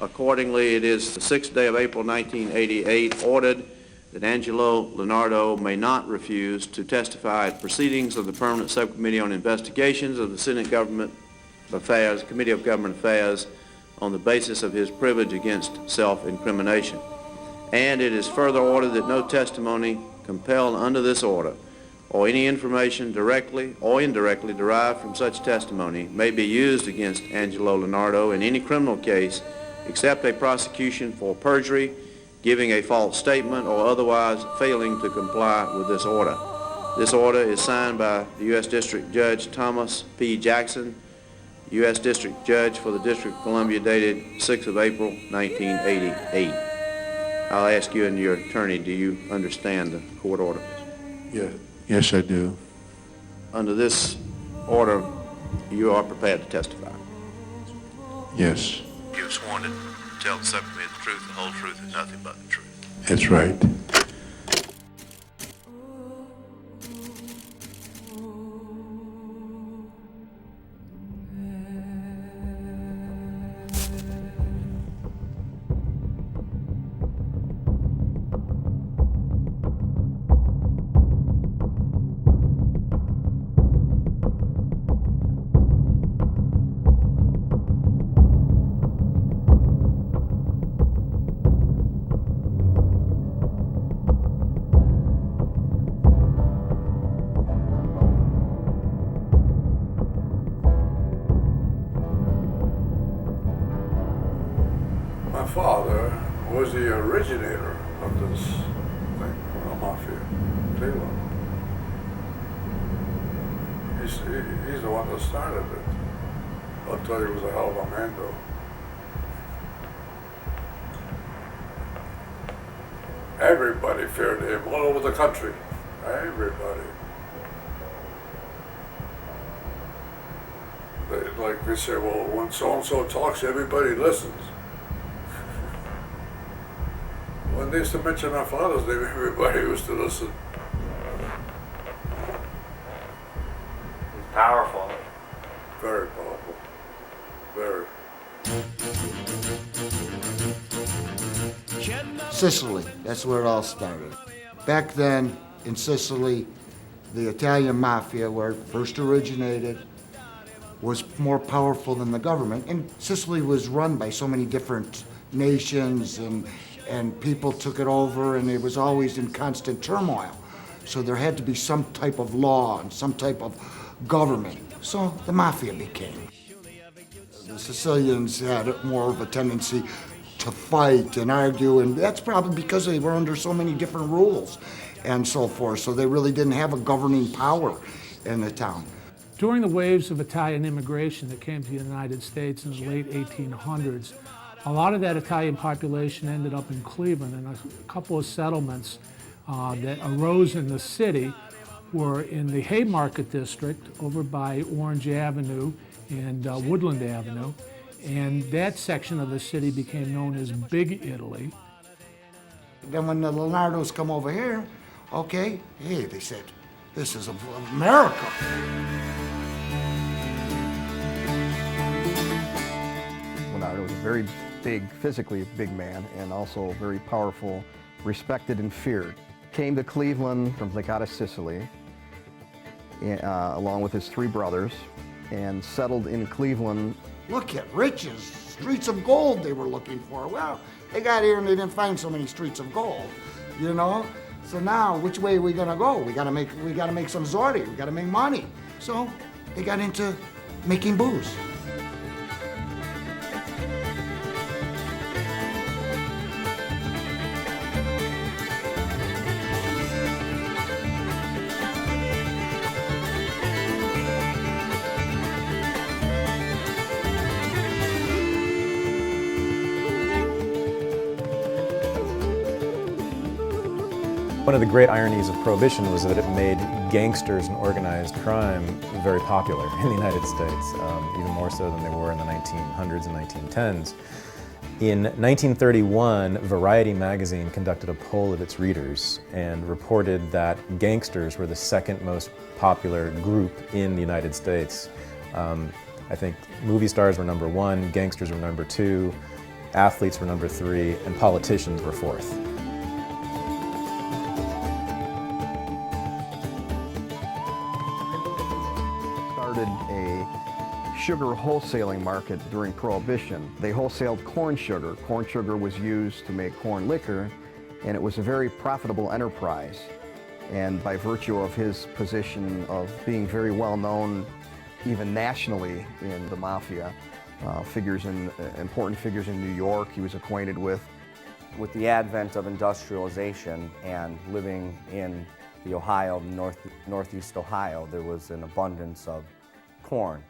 Accordingly, it is the 6th day of April 1988 ordered that Angelo Lenardo may not refuse to testify at proceedings of the Permanent Subcommittee on Investigations of the Senate Government Affairs, Committee of Government Affairs, on the basis of his privilege against self-incrimination. And it is further ordered that no testimony compelled under this order or any information directly or indirectly derived from such testimony may be used against Angelo Lenardo in any criminal case except a prosecution for perjury, giving a false statement, or otherwise failing to comply with this order. This order is signed by the U.S. District Judge Thomas P. Jackson, U.S. District Judge for the District of Columbia, dated 6th of April, 1988. I'll ask you and your attorney, do you understand the court order? Yeah. Yes, I do. Under this order, you are prepared to testify? Yes. You have sworn to tell the subcommittee the truth, the whole truth, and nothing but the truth. That's right. My father was the originator of this thing, the mafia, Cleveland. He's the one that started it. I'll tell you, he was a hell of a man, though. Everybody feared him all over the country. Everybody. Like they say, well, when so-and-so talks, everybody listens. When they used to mention our father's name, everybody used to listen. He's powerful. Very powerful. Very. Sicily, that's where it all started. Back then, in Sicily, the Italian mafia, where it first originated, was more powerful than the government. And Sicily was run by so many different nations, and people took it over, and it was always in constant turmoil. So there had to be some type of law and some type of government. So the mafia became. The Sicilians had more of a tendency to fight and argue, and that's probably because they were under so many different rules and so forth. So they really didn't have a governing power in the town. During the waves of Italian immigration that came to the United States in the late 1800s, a lot of that Italian population ended up in Cleveland, and a couple of settlements that arose in the city were in the Haymarket district over by Orange Avenue and Woodland Avenue, and that section of the city became known as Big Italy. Then when the Lenardos come over here, okay, hey, they said, this is America. Lenardo was a very big, physically big man, and also very powerful, respected and feared. Came to Cleveland from out of Sicily, along with his three brothers, and settled in Cleveland. Look at riches, streets of gold they were looking for. Well, they got here and they didn't find so many streets of gold, you know? So now, which way are we gonna go? We gotta make some zordi, we gotta make money. So they got into making booze. One of the great ironies of Prohibition was that it made gangsters and organized crime very popular in the United States, even more so than they were in the 1900s and 1910s. In 1931, Variety magazine conducted a poll of its readers and reported that gangsters were the second most popular group in the United States. I think movie stars were number one, gangsters were number two, athletes were number 3, and politicians were 4th. Started a sugar wholesaling market during Prohibition. They wholesaled corn sugar. Corn sugar was used to make corn liquor, and it was a very profitable enterprise. And by virtue of his position of being very well known, even nationally in the mafia, important figures in New York he was acquainted with. With the advent of industrialization and living in the Ohio, northeast Ohio, there was an abundance of corn.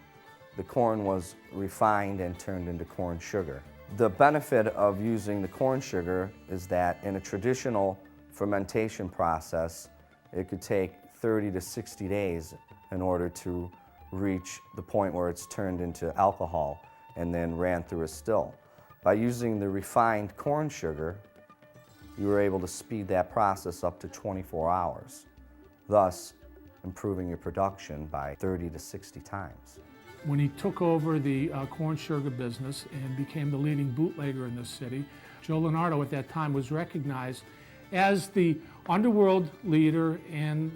The corn was refined and turned into corn sugar. The benefit of using the corn sugar is that in a traditional fermentation process, it could take 30 to 60 days in order to reach the point where it's turned into alcohol and then ran through a still. By using the refined corn sugar, you were able to speed that process up to 24 hours, thus improving your production by 30 to 60 times. When he took over the corn sugar business and became the leading bootlegger in the city, Joe Lenardo at that time was recognized as the underworld leader and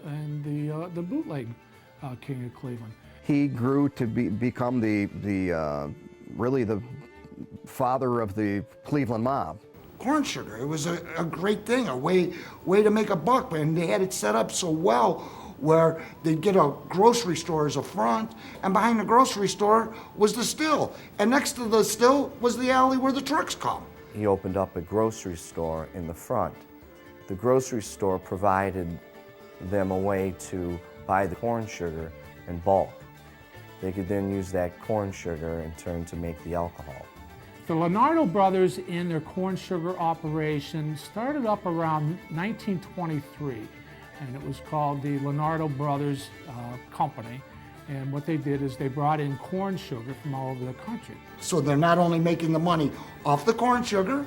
the bootleg king of Cleveland. He grew to become really the father of the Cleveland mob. Corn sugar, it was a great thing, a way to make a buck, and they had it set up so well where they'd get a grocery store as a front, and behind the grocery store was the still, and next to the still was the alley where the trucks come. He opened up a grocery store in the front. The grocery store provided them a way to buy the corn sugar in bulk. They could then use that corn sugar in turn to make the alcohol. The Lenardo brothers in their corn sugar operation started up around 1923, and it was called the Lenardo Brothers Company. And what they did is they brought in corn sugar from all over the country. So they're not only making the money off the corn sugar,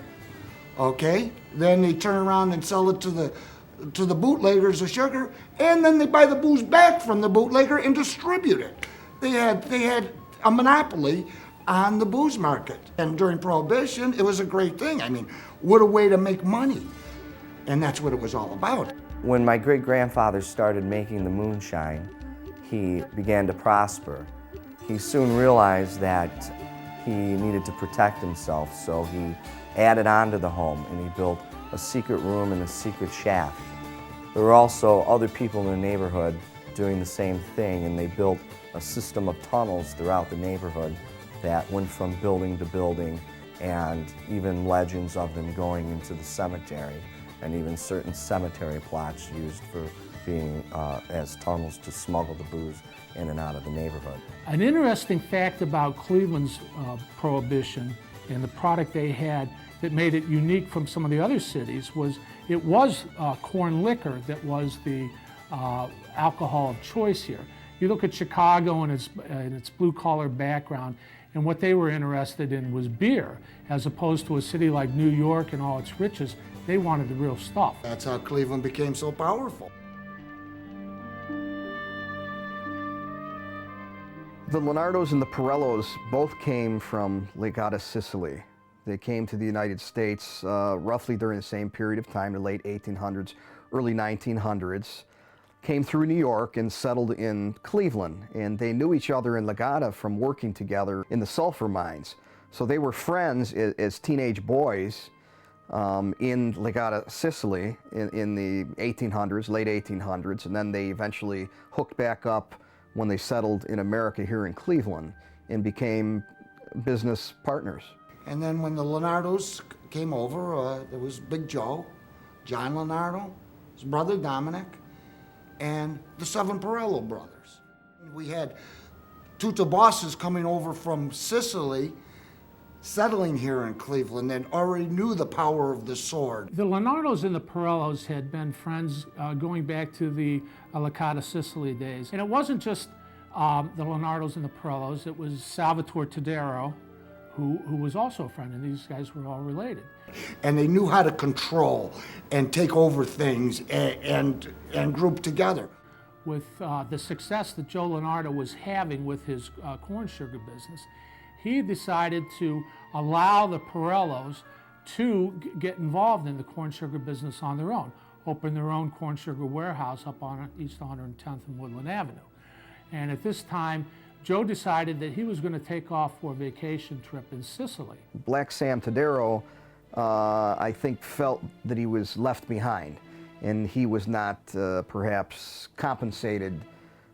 okay, then they turn around and sell it to the bootleggers of sugar, and then they buy the booze back from the bootlegger and distribute it. They had a monopoly on the booze market. And during Prohibition, it was a great thing. I mean, what a way to make money. And that's what it was all about. When my great-grandfather started making the moonshine, he began to prosper. He soon realized that he needed to protect himself, so he added on to the home and he built a secret room and a secret shaft. There were also other people in the neighborhood doing the same thing, and they built a system of tunnels throughout the neighborhood that went from building to building, and even legends of them going into the cemetery, and even certain cemetery plots used for being as tunnels to smuggle the booze in and out of the neighborhood. An interesting fact about Cleveland's Prohibition and the product they had that made it unique from some of the other cities was it was corn liquor that was the alcohol of choice here. You look at Chicago and its blue-collar background, and what they were interested in was beer, as opposed to a city like New York and all its riches. They wanted the real stuff. That's how Cleveland became so powerful. The Lenardos and the Pirellos both came from Legata, Sicily. They came to the United States roughly during the same period of time, the late 1800s, early 1900s. Came through New York and settled in Cleveland, and they knew each other in Legata from working together in the sulfur mines. So they were friends as teenage boys in Legata, Sicily in the 1800s, late 1800s, and then they eventually hooked back up when they settled in America here in Cleveland and became business partners. And then when the Lenardos came over, there was Big Joe, John Lenardo, his brother Dominic, and the 7 Pirello brothers. We had Tuta bosses coming over from Sicily, settling here in Cleveland, and already knew the power of the sword. The Lenardos and the Pirellos had been friends going back to the Licata, Sicily days. And it wasn't just the Lenardos and the Pirellos, it was Salvatore Tadero, who was also a friend, and these guys were all related. And they knew how to control and take over things and group together. With the success that Joe Lenardo was having with his corn sugar business, he decided to allow the Pirellos to get involved in the corn sugar business on their own, open their own corn sugar warehouse up on East 110th and Woodland Avenue. And at this time, Joe decided that he was going to take off for a vacation trip in Sicily. Black Sam Tadero, I think, felt that he was left behind, and he was not perhaps compensated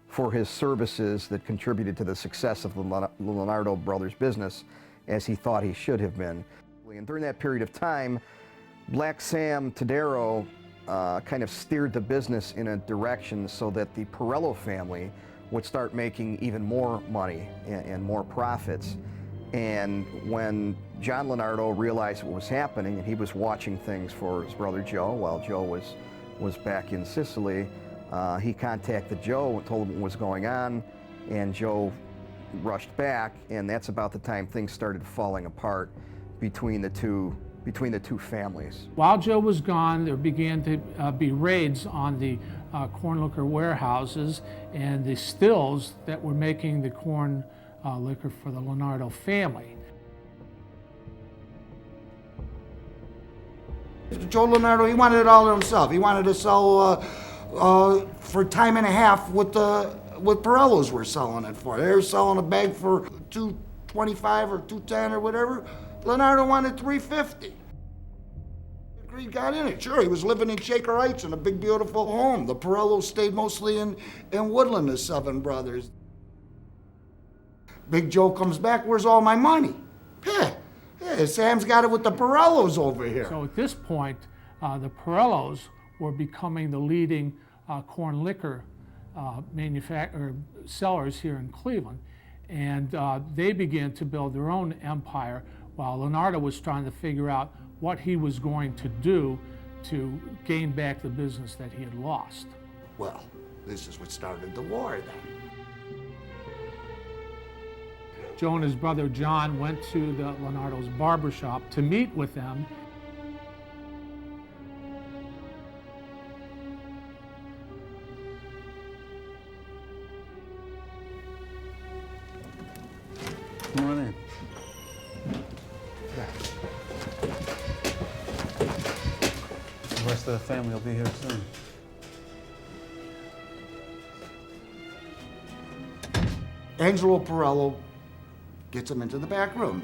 for his services that contributed to the success of the Lenardo brothers' business as he thought he should have been. And during that period of time, Black Sam Tadero kind of steered the business in a direction so that the Pirello family would start making even more money and more profits. And when John Lenardo realized what was happening, and he was watching things for his brother Joe while Joe was back in Sicily, he contacted Joe and told him what was going on, and Joe rushed back, and that's about the time things started falling apart between the two families. While Joe was gone, there began to be raids on the corn liquor warehouses and the stills that were making the corn liquor for the Lenardo family. Joe Lenardo, he wanted it all to himself. He wanted to sell for time and a half what Pirellos were selling it for. They were selling a bag for $2.25 or $2.10 or whatever. Lenardo wanted $3.50. He got in it. Sure, he was living in Shaker Heights in a big, beautiful home. The Pirellos stayed mostly in Woodland, the seven brothers. Big Joe comes back, where's all my money? Hey, Sam's got it with the Pirellos over here. So at this point, the Pirellos were becoming the leading corn liquor sellers here in Cleveland. And they began to build their own empire while Lenardo was trying to figure out what he was going to do to gain back the business that he had lost. Well, this is what started the war then. Joe and his brother John went to the Lenardo's barbershop to meet with them. Come on in. The rest of the family will be here soon. Angelo Pirello gets him into the back room.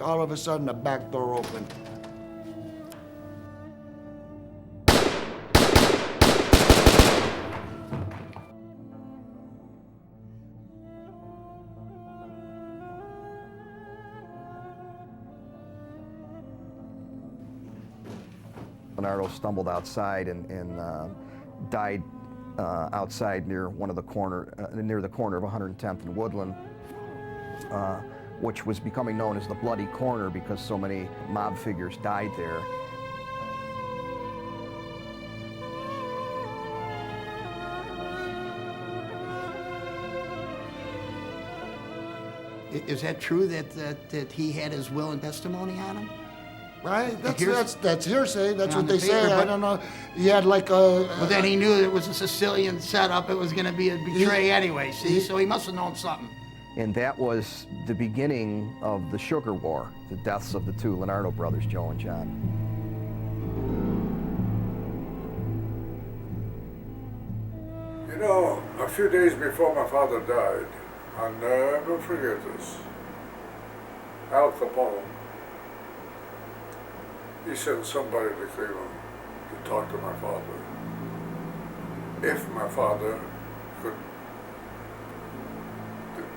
All of a sudden, the back door opened. Lenardo stumbled outside and died outside near near the corner of 110th and Woodland, which was becoming known as the Bloody Corner because so many mob figures died there. Is that true that he had his will and testimony on him? Right? That's hearsay. That's On what the they say. paper, I but- don't know. He had like a. Well, then he knew it was a Sicilian setup. It was going to be a betray anyway, see? So he must have known something. And that was the beginning of the Sugar War, the deaths of the two Lenardo brothers, Joe and John. You know, a few days before my father died, I'll never forget this. Al Capone, he sent somebody to Cleveland to talk to my father. If my father could,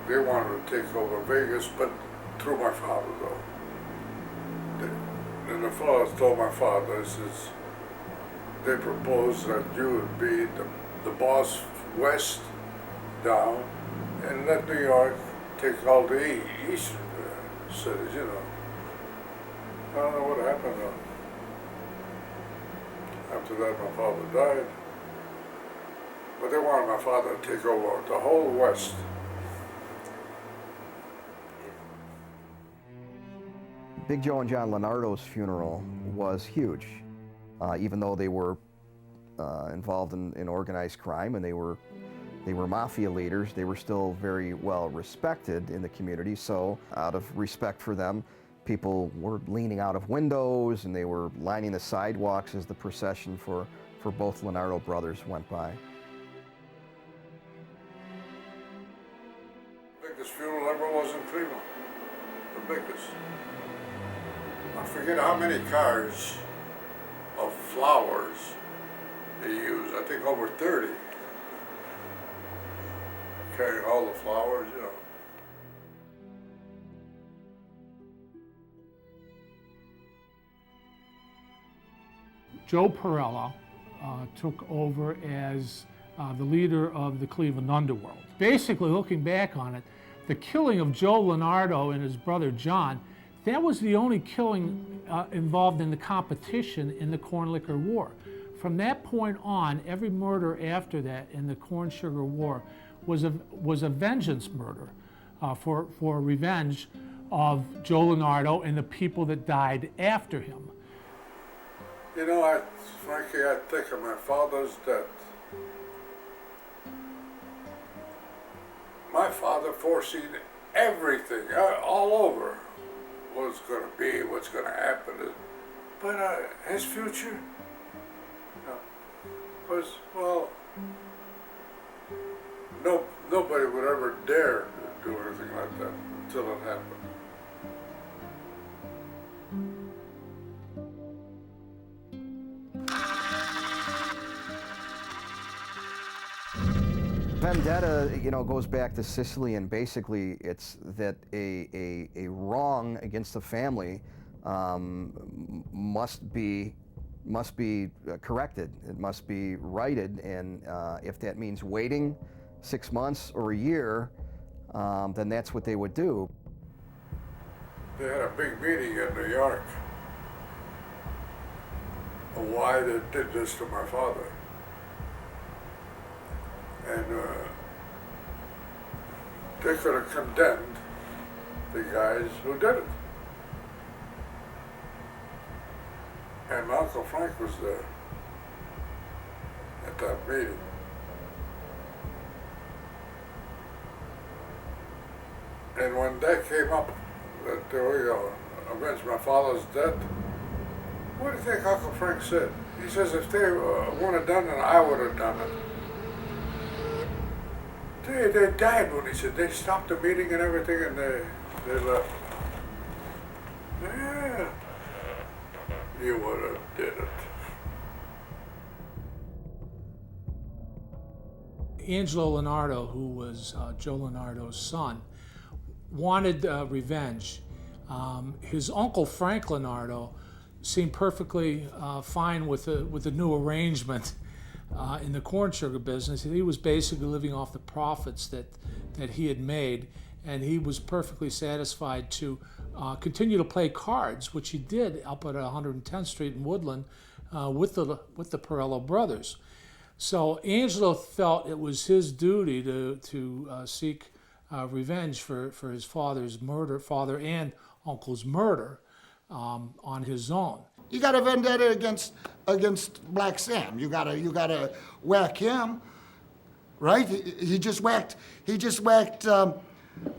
they wanted to take over Vegas, but through my father though. Then the fellows told my father, he says, they proposed that you would be the boss west down and let New York take all the eastern cities, you know. I don't know what happened though. After that, my father died. But they wanted my father to take over the whole West. Big Joe and John Lenardo's funeral was huge. Even though they were involved in organized crime and they were mafia leaders, they were still very well respected in the community. So out of respect for them, people were leaning out of windows and they were lining the sidewalks as the procession for both Lenardo brothers went by. Biggest funeral ever was in Cleveland. The biggest. I forget how many cars of flowers they used. I think over 30. Carrying all the flowers, you know. Joe Perella took over as the leader of the Cleveland underworld. Basically, looking back on it, the killing of Joe Lenardo and his brother John, that was the only killing involved in the competition in the Corn Liquor War. From that point on, every murder after that in the Corn Sugar War was a vengeance murder for revenge of Joe Lenardo and the people that died after him. You know, frankly, I think of my father's death. My father foreseen everything, all over, what's going to be, what's going to happen. But his future was, well, nobody would ever dare to do anything like that until it happened. Vendetta, you know, goes back to Sicily, and basically it's that a wrong against the family must be corrected. It must be righted, and if that means waiting 6 months or a year, then that's what they would do. They had a big meeting in New York of why they did this to my father. And they could have condemned the guys who did it. And my Uncle Frank was there at that meeting. And when that came up, that they were going to avenge my father's death, what do you think Uncle Frank said? He says, if they wouldn't have done it, I would have done it. They died when he said, they stopped the meeting and everything and they left. Yeah, you would have did it. Angelo Lenardo, who was Joe Lenardo's son, wanted revenge. His uncle Frank Lenardo seemed perfectly fine with the new arrangement in the corn sugar business. He was basically living off the profits that he had made, and he was perfectly satisfied to continue to play cards, which he did up at 110th Street in Woodland with the Perella brothers. So Angelo felt it was his duty to seek revenge for his father and uncle's murder on his own. You got a vendetta against Black Sam. You gotta whack him, right? He just whacked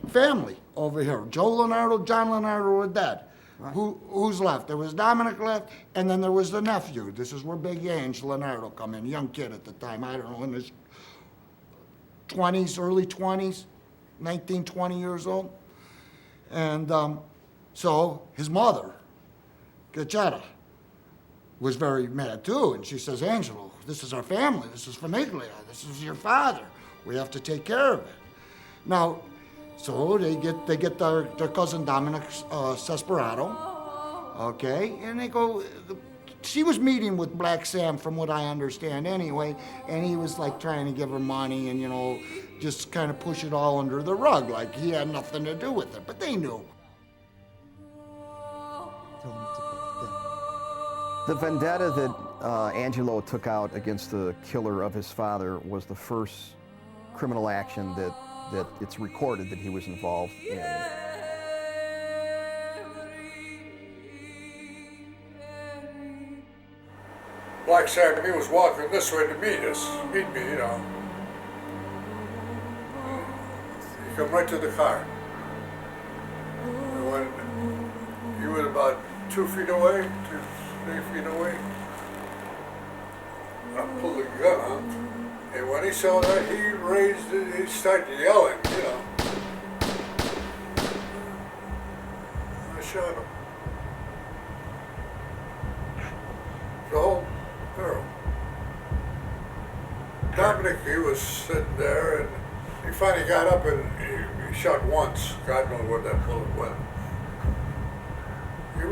family over here. Joe Lenardo, John Lenardo were dead. Right. Who's left? There was Dominic left, and then there was the nephew. This is where Big Angelo Lenardo come in, young kid at the time. I don't know, in his 20s, early 20s, 19, 20 years old. And so his mother, Gachetta, was very mad too, and she says, Angelo, this is our family, this is Famiglia, this is your father. We have to take care of it. Now, so they get their cousin Dominic Sesperado, okay, and they go, she was meeting with Black Sam from what I understand anyway, and he was like trying to give her money and, you know, just kind of push it all under the rug, like he had nothing to do with it, but they knew. The vendetta that Angelo took out against the killer of his father was the first criminal action that it's recorded that he was involved in. Black Sam, he was walking this way to meet me, you know. He come right to the car. And when he was about 2 feet away, 3 feet away, I pulled the gun out. And when he saw that, he raised it, he started yelling, you know. I shot him. The whole barrel. Dominic, he was sitting there, and he finally got up and he shot once. God knows where that bullet went. He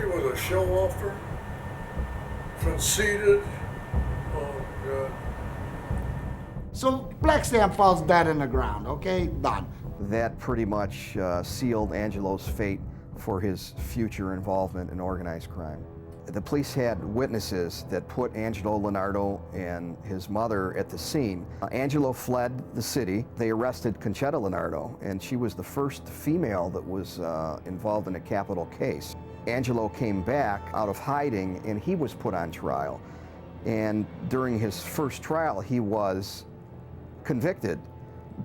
was a show-offer, conceited. Oh, God. So Black Sam falls dead in the ground, okay? Done. That pretty much sealed Angelo's fate for his future involvement in organized crime. The police had witnesses that put Angelo Lenardo and his mother at the scene. Angelo fled the city. They arrested Conchetta Lenardo, and she was the first female that was involved in a capital case. Angelo came back out of hiding, and he was put on trial. And during his first trial, he was convicted,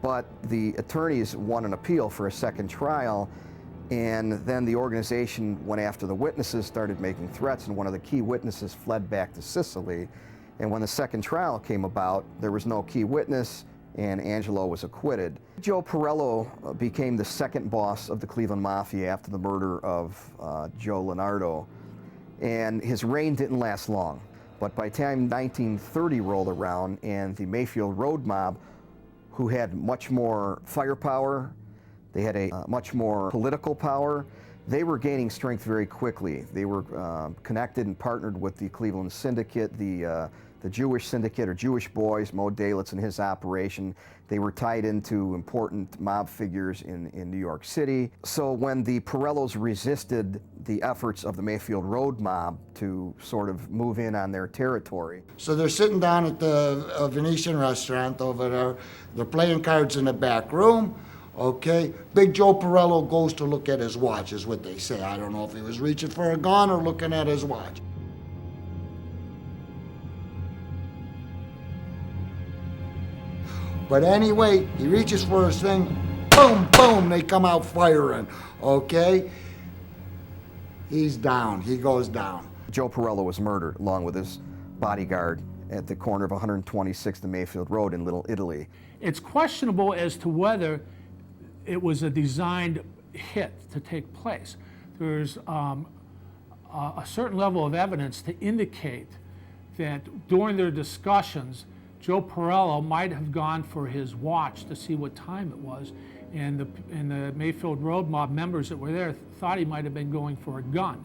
but the attorneys won an appeal for a second trial, and then the organization went after the witnesses, started making threats, and one of the key witnesses fled back to Sicily. And when the second trial came about, there was no key witness, and Angelo was acquitted. Joe Pirello became the second boss of the Cleveland Mafia after the murder of Joe Lenardo, and his reign didn't last long. But by the time 1930 rolled around and the Mayfield Road Mob, who had much more firepower, they had a much more political power, they were gaining strength very quickly. They were connected and partnered with the Cleveland Syndicate, the Jewish Syndicate, or Jewish Boys, Mo Dalitz and his operation. They were tied into important mob figures in New York City. So when the Pirellos resisted the efforts of the Mayfield Road Mob to sort of move in on their territory. So they're sitting down at the Venetian restaurant over there. They're playing cards in the back room. Okay, Big Joe Pirello goes to look at his watch, is what they say. I don't know if he was reaching for a gun or looking at his watch. But anyway, he reaches for his thing, boom, boom, they come out firing, okay? He's down, he goes down. Joe Pirello was murdered along with his bodyguard at the corner of 126th and Mayfield Road in Little Italy. It's questionable as to whether it was a designed hit to take place. There's a certain level of evidence to indicate that during their discussions, Joe Pirello might have gone for his watch to see what time it was, and the Mayfield Road Mob members that were there thought he might have been going for a gun.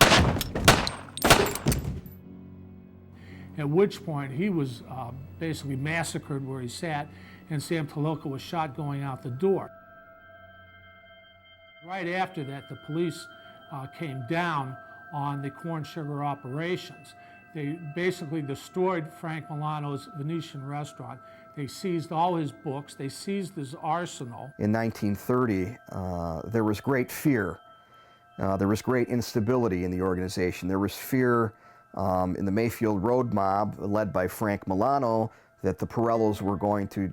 At which point he was basically massacred where he sat, and Sam Toloka was shot going out the door. Right after that, the police came down on the corn sugar operations. They basically destroyed Frank Milano's Venetian restaurant. They seized all his books. They seized his arsenal. In 1930, there was great fear. There was great instability in the organization. There was fear in the Mayfield Road Mob, led by Frank Milano, that the Pirellos were going to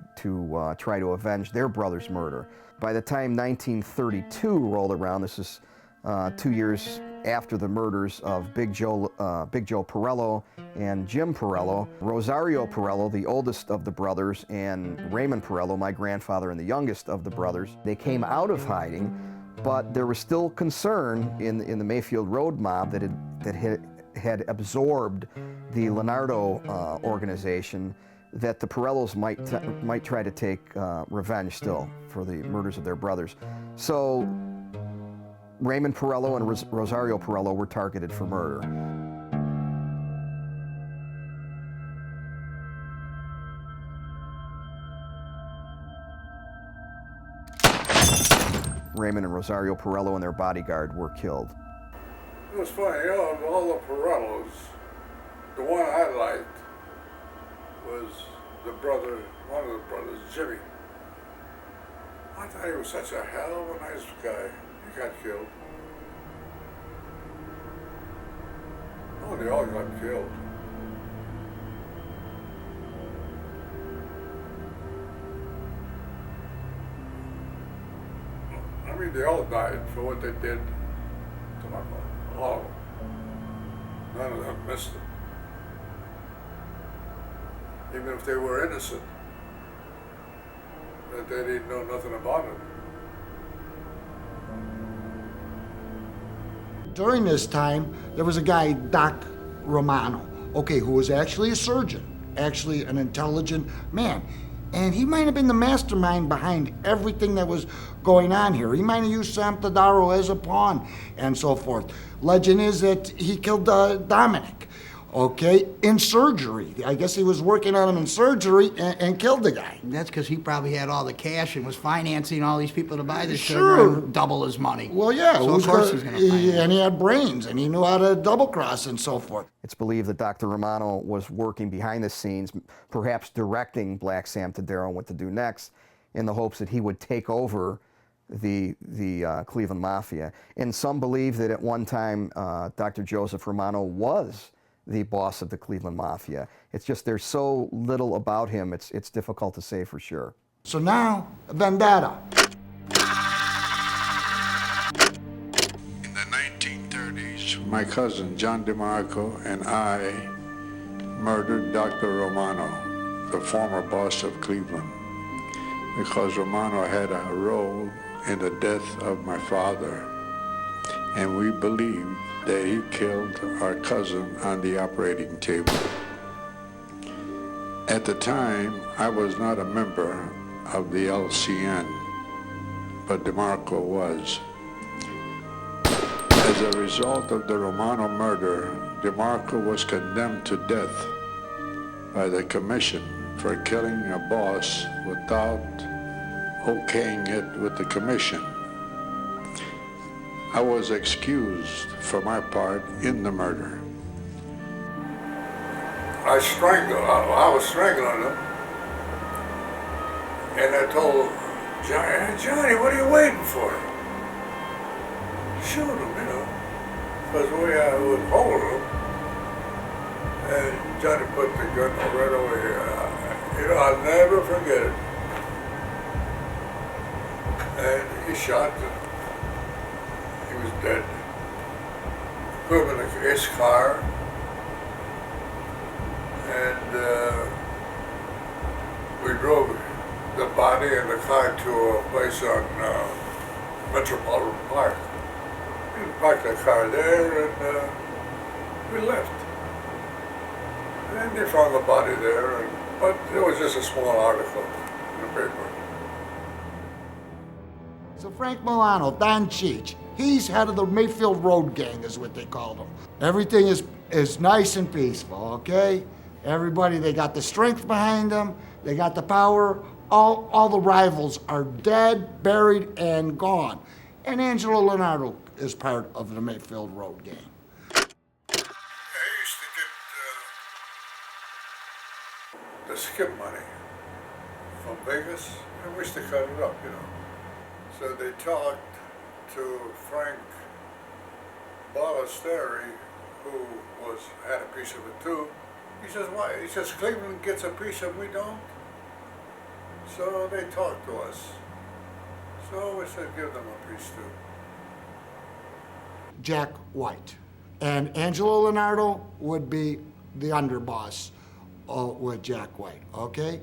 try to avenge their brother's murder. By the time 1932 rolled around, this is 2 years after the murders of Big Joe Pirello and Jim Pirello, Rosario Pirello, the oldest of the brothers, and Raymond Pirello, my grandfather and the youngest of the brothers, they came out of hiding, but there was still concern in the Mayfield Road Mob that had absorbed the Lenardo organization, that the Pirellos might try to take revenge still for the murders of their brothers. So Raymond Pirello and Rosario Pirello were targeted for murder. Raymond and Rosario Pirello and their bodyguard were killed. It was funny, you know, all the Pirellos, the one I liked was one of the brothers, Jimmy. I thought he was such a hell of a nice guy. He got killed. Oh, they all got killed. I mean, they all died for what they did to my father. All of them. None of them missed him. Even if they were innocent, that they didn't know nothing about it. During this time, there was a guy, Doc Romano, okay, who was actually a surgeon, actually an intelligent man. And he might have been the mastermind behind everything that was going on here. He might have used Sam Tadaro as a pawn and so forth. Legend is that he killed Dominic, okay, in surgery. I guess he was working on him in surgery and killed the guy. That's because he probably had all the cash and was financing all these people to buy the Sure. sugar and double his money. Well, yeah. So of course he's going to finance. And he had brains, and he knew how to double-cross and so forth. It's believed that Dr. Romano was working behind the scenes, perhaps directing Black Sam Tadaro what to do next, in the hopes that he would take over the Cleveland Mafia. And some believe that at one time Dr. Joseph Romano was the boss of the Cleveland Mafia. It's just there's so little about him, it's difficult to say for sure. So now, a vendetta. In the 1930s, my cousin John DeMarco and I murdered Dr. Romano, the former boss of Cleveland, because Romano had a role in the death of my father, and we believed that he killed our cousin on the operating table. At the time, I was not a member of the LCN, but DeMarco was. As a result of the Romano murder, DeMarco was condemned to death by the commission for killing a boss without okaying it with the commission. I was excused for my part in the murder. I was strangling him, and I told Johnny, "Hey, Johnny, what are you waiting for? Shoot him, you know." Because I was holding him, and Johnny put the gun right over here. You know, I'll never forget it. And he shot him. He was dead. Put him in his car, and we drove the body and the car to a place on Metropolitan Park. We parked the car there, and we left. And they found the body there, but it was just a small article in the paper. So Frank Milano, Don Cheech, he's head of the Mayfield Road Gang, is what they called him. Everything is nice and peaceful, okay? Everybody, they got the strength behind them, they got the power. All the rivals are dead, buried, and gone. And Angelo Lenardo is part of the Mayfield Road Gang. I used to get the skip money from Vegas, and we used to cut it up, you know. So they talked to Frank Ballesteri, who had a piece of it too. He says, why? He says, Cleveland gets a piece and we don't. So they talked to us. So we said, give them a piece too. Jack White. And Angelo Lenardo would be the underboss with Jack White, okay?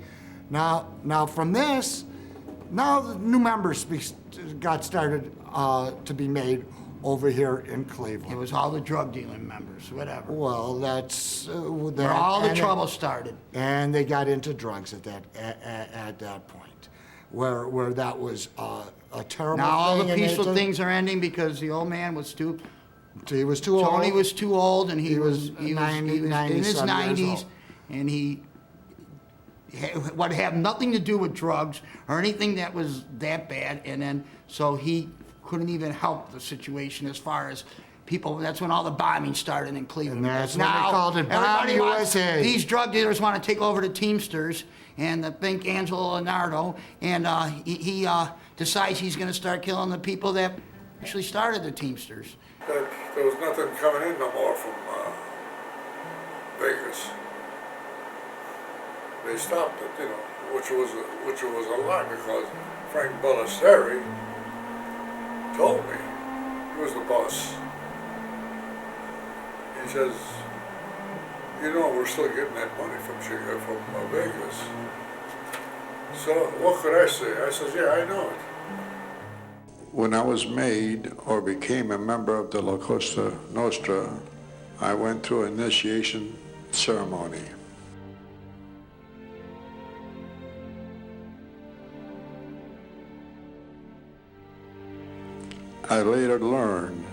Now from this, now the new members got started to be made over here in Cleveland. It was all the drug dealing members, whatever. Well, that's Where all the trouble started. And they got into drugs at that point, where that was a terrible Now all thing. the peaceful things are ending because the old man was too. He was too old. Tony was too old, and he was 90, in his 97 years 90s, old. and he would have nothing to do with drugs or anything that was that bad, and then so he couldn't even help the situation as far as people, that's when all the bombing started in Cleveland. And that's Because when they called it Bomb everybody wants- USA. These drug dealers want to take over the Teamsters, and I think Angelo Lenardo, and he decides he's going to start killing the people that actually started the Teamsters. That there was nothing coming in no more from Vegas. They stopped it, you know, which was a lie because Frank Ballesteri told me, he was the boss. He says, you know, we're still getting that money from Vegas. So what could I say? I said, yeah, I know it. When I was made or became a member of the La Costa Nostra, I went through an initiation ceremony. I later learned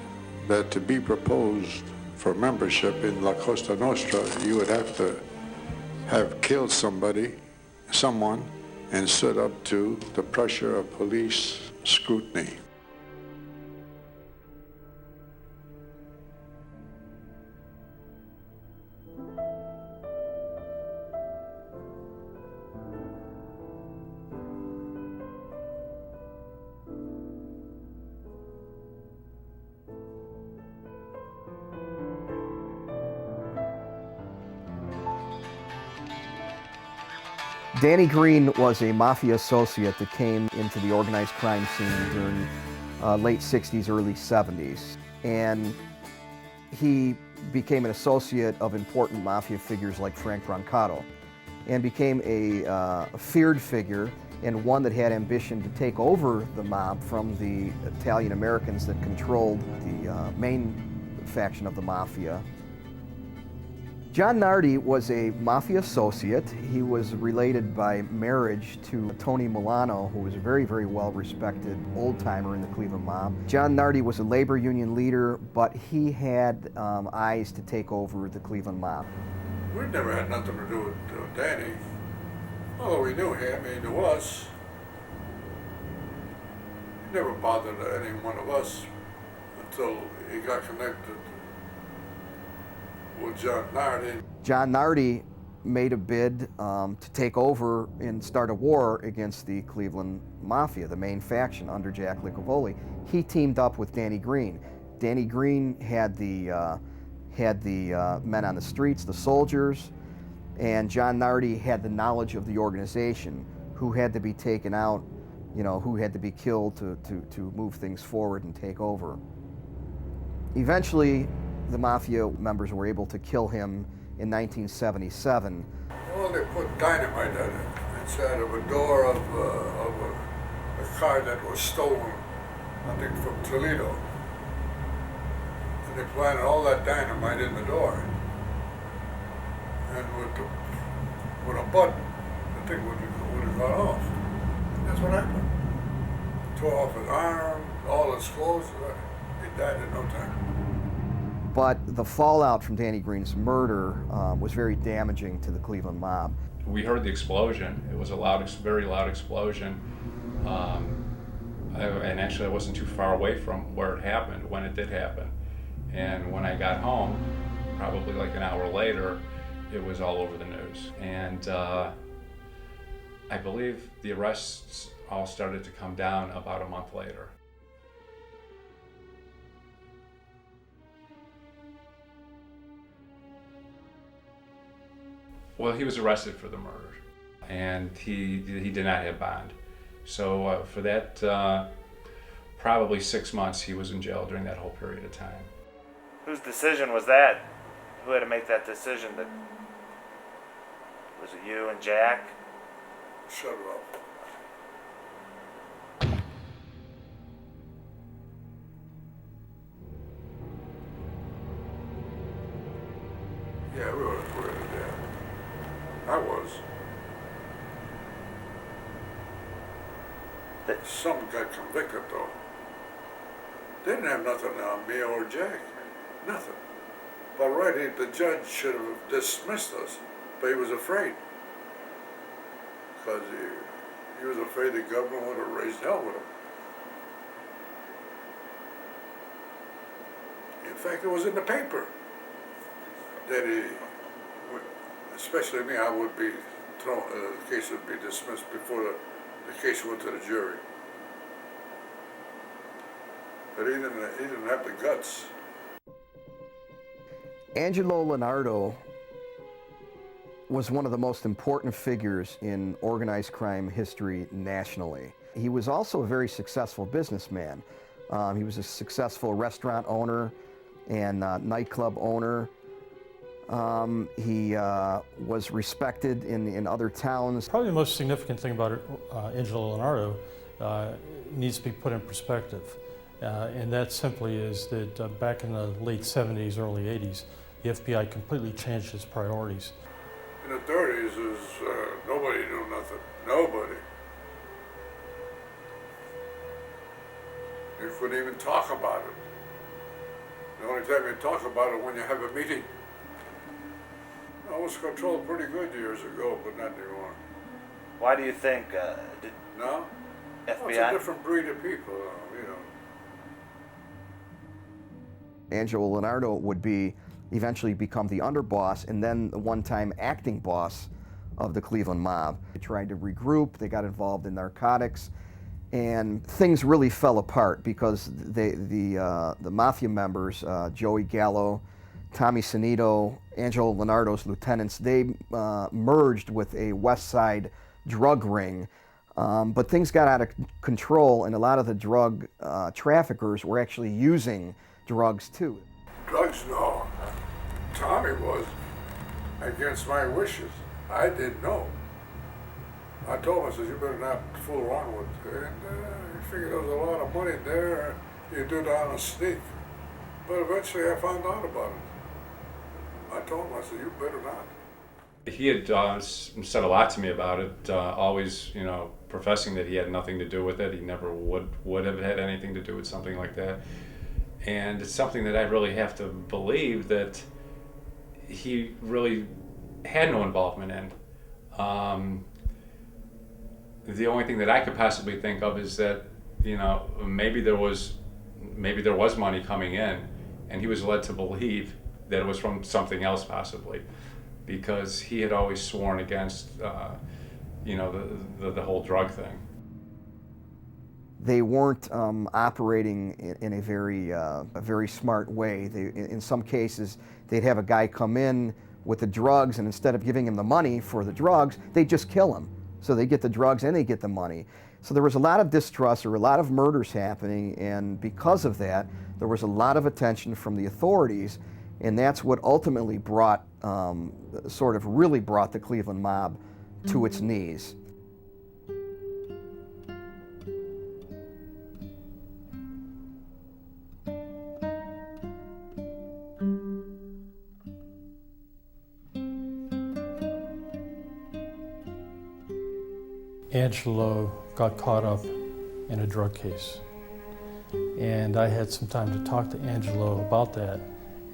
that to be proposed for membership in La Costa Nostra, you would have to have killed someone, and stood up to the pressure of police scrutiny. Danny Green was a mafia associate that came into the organized crime scene during late 60s, early 70s. And he became an associate of important mafia figures like Frank Brancato and became a feared figure and one that had ambition to take over the mob from the Italian Americans that controlled the main faction of the mafia. John Nardi was a mafia associate. He was related by marriage to Tony Milano, who was a very, very well-respected old-timer in the Cleveland mob. John Nardi was a labor union leader, but he had eyes to take over the Cleveland mob. We never had nothing to do with Danny. Although we knew him, he knew us. He never bothered any one of us until he got connected with John Nardi. John Nardi made a bid to take over and start a war against the Cleveland Mafia, the main faction under Jack Licavoli. He teamed up with Danny Green. Danny Green had the men on the streets, the soldiers, and John Nardi had the knowledge of the organization, who had to be taken out, you know, who had to be killed to move things forward and take over. Eventually, the Mafia members were able to kill him in 1977. Well, they put dynamite at it inside of a door of a car that was stolen, I think from Toledo. And they planted all that dynamite in the door. And with a button, the thing would have gone off. That's what happened. Tore off his arm, all his clothes. He died in no time. But the fallout from Danny Green's murder was very damaging to the Cleveland mob. We heard the explosion. It was a loud, very loud explosion. And actually I wasn't too far away from where it happened when it did happen. And when I got home, probably like an hour later, it was all over the news. And I believe the arrests all started to come down about a month later. Well, he was arrested for the murder, and he did not have bond. So for that, probably 6 months, he was in jail during that whole period of time. Whose decision was that? Who had to make that decision? Was it you and Jack? Shut it up. Yeah, we were afraid of that. I was. Some got convicted though. They didn't have nothing on me or Jack. Nothing. But really, the judge should have dismissed us, but he was afraid. Because he was afraid the government would have raised hell with him. You In fact, it was in the paper that he, especially me, I would be thrown, the case would be dismissed before the case went to the jury. But he didn't have the guts. Angelo Lenardo was one of the most important figures in organized crime history nationally. He was also a very successful businessman. He was a successful restaurant owner and nightclub owner. He was respected in other towns. Probably the most significant thing about Angelo Lenardo needs to be put in perspective. And that simply is that back in the late 70s, early 80s, the FBI completely changed its priorities. In the 30s, nobody knew nothing. Nobody. You couldn't even talk about it. The only time you talk about it when you have a meeting. I was controlled pretty good years ago, but not anymore. Why do you think No? FBI? Well, it's a different breed of people, you know. Angelo Lenardo would eventually become the underboss and then the one-time acting boss of the Cleveland mob. They tried to regroup, they got involved in narcotics, and things really fell apart because the mafia members, Joey Gallo, Tommy Sanito, Angelo Lenardo's lieutenants, they merged with a West Side drug ring. But things got out of control, and a lot of the drug traffickers were actually using drugs too. Drugs, no. Tommy was against my wishes. I didn't know. I told him, I said, you better not fool around with it. And he figured there was a lot of money there. You do it on a sneak. But eventually I found out about it. I told him, I said, you better not. He had said a lot to me about it, always, you know, professing that he had nothing to do with it. He never would have had anything to do with something like that. And it's something that I really have to believe that he really had no involvement in. The only thing that I could possibly think of is that, you know, maybe there was money coming in, and he was led to believe that it was from something else possibly, because he had always sworn against, you know, the whole drug thing. They weren't operating in a very smart way. In some cases, they'd have a guy come in with the drugs, and instead of giving him the money for the drugs, they'd just kill him. So they get the drugs and they get the money. So there was a lot of distrust, or a lot of murders happening, and because of that, there was a lot of attention from the authorities, and that's what ultimately brought, really brought the Cleveland mob to its knees. Angelo got caught up in a drug case. And I had some time to talk to Angelo about that.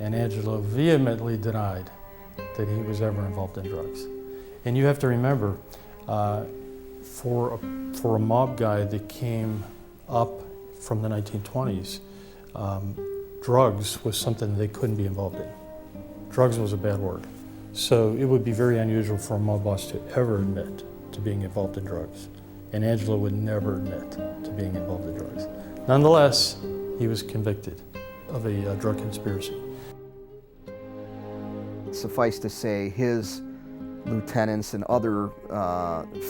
And Angelo vehemently denied that he was ever involved in drugs. And you have to remember, for a mob guy that came up from the 1920s, drugs was something they couldn't be involved in. Drugs was a bad word. So it would be very unusual for a mob boss to ever admit to being involved in drugs. And Angelo would never admit to being involved in drugs. Nonetheless, he was convicted of a drug conspiracy. Suffice to say, his lieutenants and other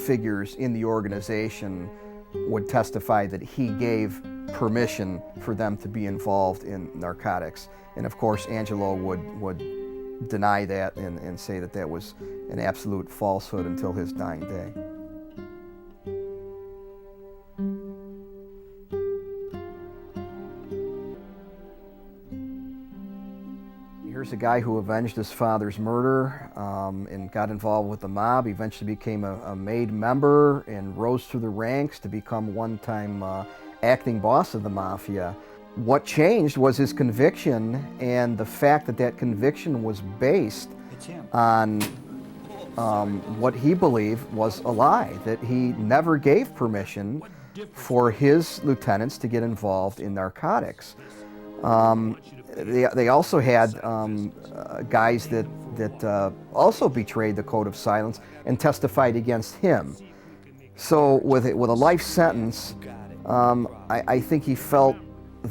figures in the organization would testify that he gave permission for them to be involved in narcotics. And of course, Angelo would deny that and say that that was an absolute falsehood until his dying day. Here's a guy who avenged his father's murder and got involved with the mob, eventually became a made member and rose through the ranks to become one-time acting boss of the mafia. What changed was his conviction, and the fact that that conviction was based on what he believed was a lie, that he never gave permission for his lieutenants to get involved in narcotics. they also had guys that also betrayed the code of silence and testified against him. So with a life sentence, I think he felt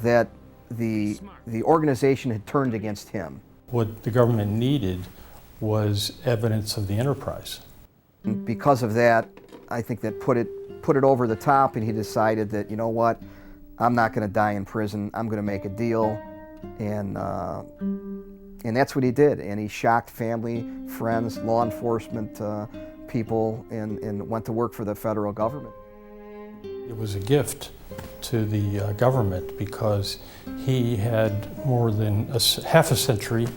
that the organization had turned against him. What the government needed was evidence of the enterprise. And because of that, I think that put it over the top, and he decided that, you know what, I'm not going to die in prison. I'm going to make a deal, and that's what he did. And he shocked family, friends, law enforcement people, and went to work for the federal government. It was a gift to the government because he had more than half a century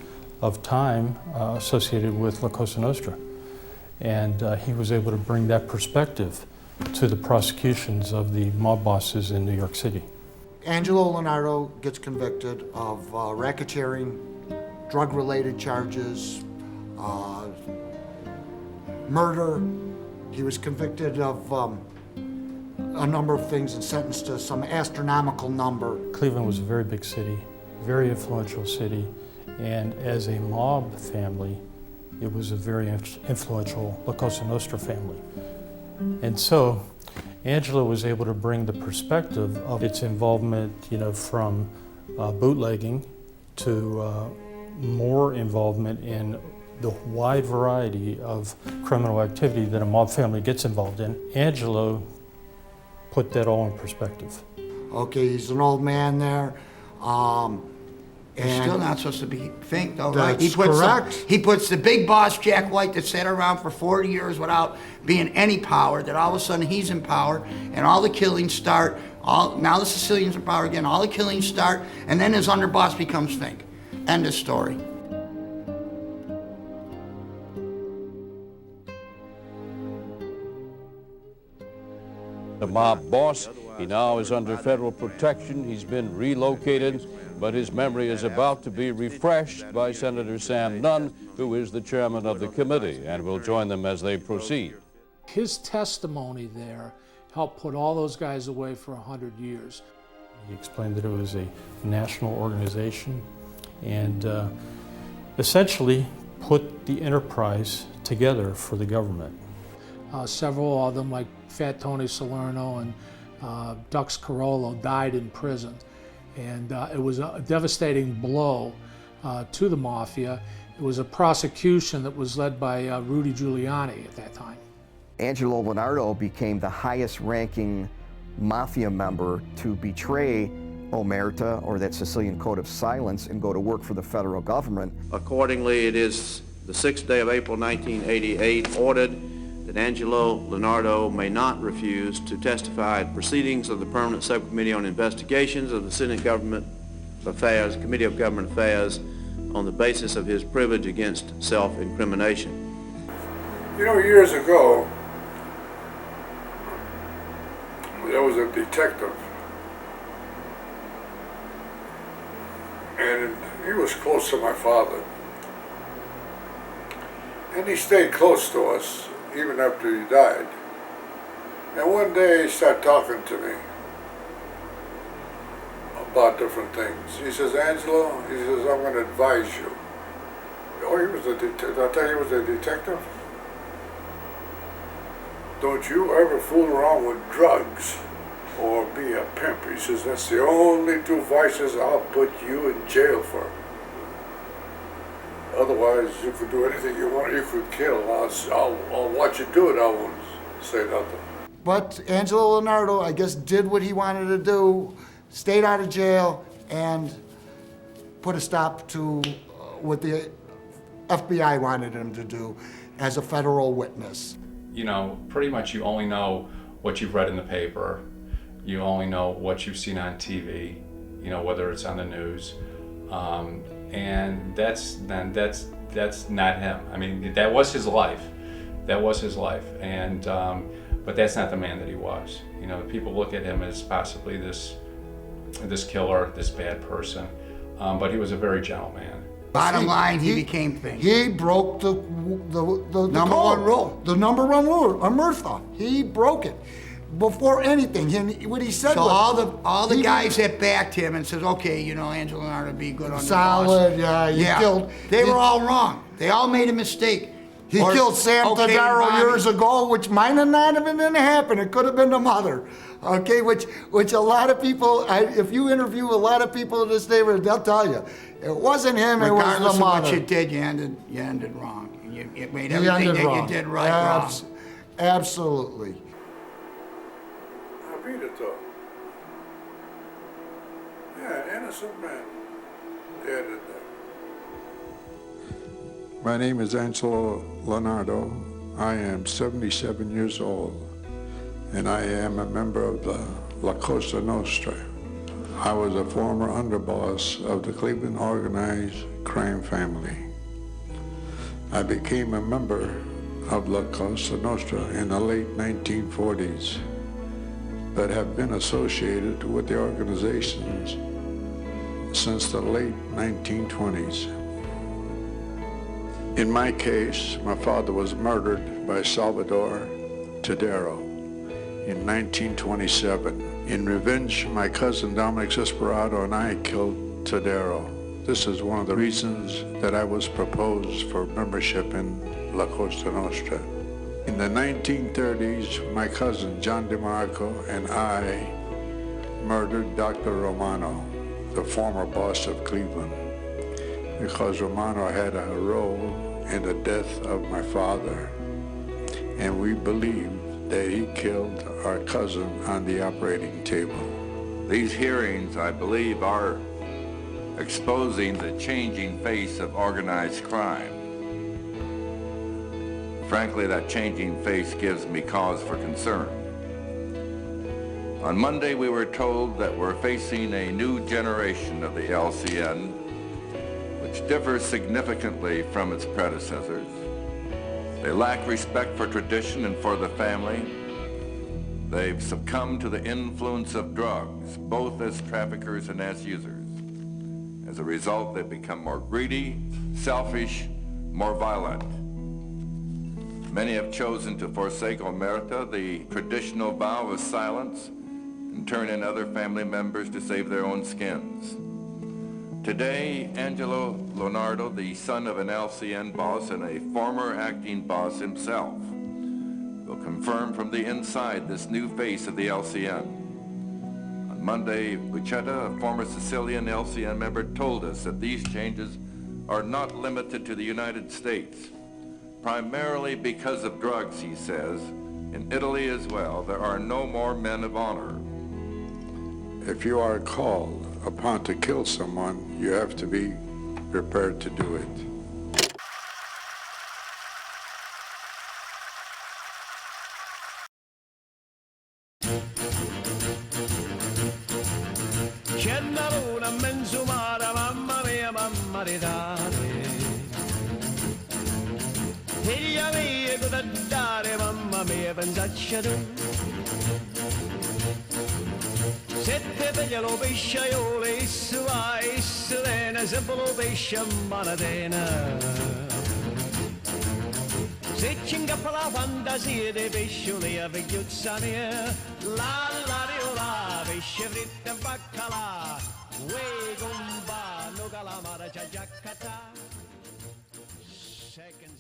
of time associated with La Cosa Nostra. And he was able to bring that perspective to the prosecutions of the mob bosses in New York City. Angelo Lenardo gets convicted of racketeering, drug-related charges, murder. He was convicted of a number of things and sentenced to some astronomical number. Cleveland was a very big city, very influential city, and as a mob family, it was a very influential La Cosa Nostra family. And so Angelo was able to bring the perspective of its involvement, from bootlegging to more involvement in the wide variety of criminal activity that a mob family gets involved in. Angelo put that all in perspective. Okay, he's an old man there. He's still not supposed to be think, though, right? That's correct. He puts the big boss, Jack White, that sat around for 40 years without being any power, that all of a sudden he's in power, and all the killings start. Now the Sicilians are in power again, all the killings start, and then his underboss becomes Fink. End of story. The mob boss, he now is under federal protection. He's been relocated, but his memory is about to be refreshed by Senator Sam Nunn, who is the chairman of the committee, and will join them as they proceed. His testimony there helped put all those guys away for 100 years. He explained that it was a national organization and essentially put the enterprise together for the government. Several of them, like Fat Tony Salerno and Dux Carollo, died in prison. And it was a devastating blow to the mafia. It was a prosecution that was led by Rudy Giuliani at that time. Angelo Lenardo became the highest-ranking mafia member to betray Omerta, or that Sicilian Code of Silence, and go to work for the federal government. Accordingly, it is the 6th day of April 1988 ordered that Angelo Lenardo may not refuse to testify at proceedings of the Permanent Subcommittee on Investigations of the Senate Government Affairs, Committee of Government Affairs, on the basis of his privilege against self-incrimination. Years ago, there was a detective, and he was close to my father, and he stayed close to us even after he died. And one day he started talking to me about different things. He says, Angelo, he says, I'm going to advise you. Oh, he was a detective. I tell you, he was a detective. Don't you ever fool around with drugs or be a pimp. He says, that's the only two vices I'll put you in jail for. Otherwise, you could do anything you want. You could kill. I'll watch you do it. I won't say nothing. But Angelo Lenardo, I guess, did what he wanted to do, stayed out of jail, and put a stop to what the FBI wanted him to do as a federal witness. Pretty much you only know what you've read in the paper. You only know what you've seen on TV, whether it's on the news. And that's not him. I mean, that was his life. That was his life. And but that's not the man that he was. People look at him as possibly this killer, this bad person. But he was a very gentle man. Bottom line, he became Fink. He broke the number one rule. The number one rule, Omerta. He broke it. before anything. And what he said So was... all the guys that backed him and says, okay, you know, Angelo Lenardo would be good on solid, the boss. he killed... They were all wrong. They all made a mistake. He killed Sam Tadaro years ago, which might have not even been happen. It could have been the mother, okay? Which a lot of people, if you interview a lot of people in this neighborhood, they'll tell you it wasn't him. It was the mother. Regardless of what you did, you ended wrong. You made everything that you did right wrong. Absolutely. I beat it though. Yeah, innocent man. Yeah, did that. My name is Angelo Lenardo. I am 77 years old, and I am a member of the La Cosa Nostra. I was a former underboss of the Cleveland organized crime family. I became a member of La Cosa Nostra in the late 1940s, but have been associated with the organizations since the late 1920s. In my case, my father was murdered by Salvador Tadaro in 1927. In revenge, my cousin Dominic Desperado and I killed Tadaro. This is one of the reasons that I was proposed for membership in La Cosa Nostra. In the 1930s, my cousin John DeMarco and I murdered Dr. Romano, the former boss of Cleveland, because Romano had a role in the death of my father, and we believed that he killed our cousin on the operating table. These hearings, I believe, are exposing the changing face of organized crime. Frankly, that changing face gives me cause for concern. On Monday, we were told that we're facing a new generation of the LCN, which differs significantly from its predecessors. They lack respect for tradition and for the family. They've succumbed to the influence of drugs, both as traffickers and as users. As a result, they've become more greedy, selfish, more violent. Many have chosen to forsake omerta, the traditional vow of silence, and turn in other family members to save their own skins. Today, Angelo Lenardo, the son of an LCN boss and a former acting boss himself, will confirm from the inside this new face of the LCN. On Monday, Bucetta, a former Sicilian LCN member, told us that these changes are not limited to the United States, primarily because of drugs, he says. In Italy as well, there are no more men of honor. If you are called upon to kill someone, you have to be prepared to do it. C'è una luna in mezzo mare, mamma mia, mamma di dare. Figlia mia, cosa dare, mamma mia, pensacci tu. Se te piglia lo pesciaiolo, isso va, isso viene, se lo pesce a manatena. Se ci ingappa la fantasia dei pescioli a vegliuzza mia, la riola, pesce fritto e baccalà, uè gomba, no calamara, c'ha giaccata. Second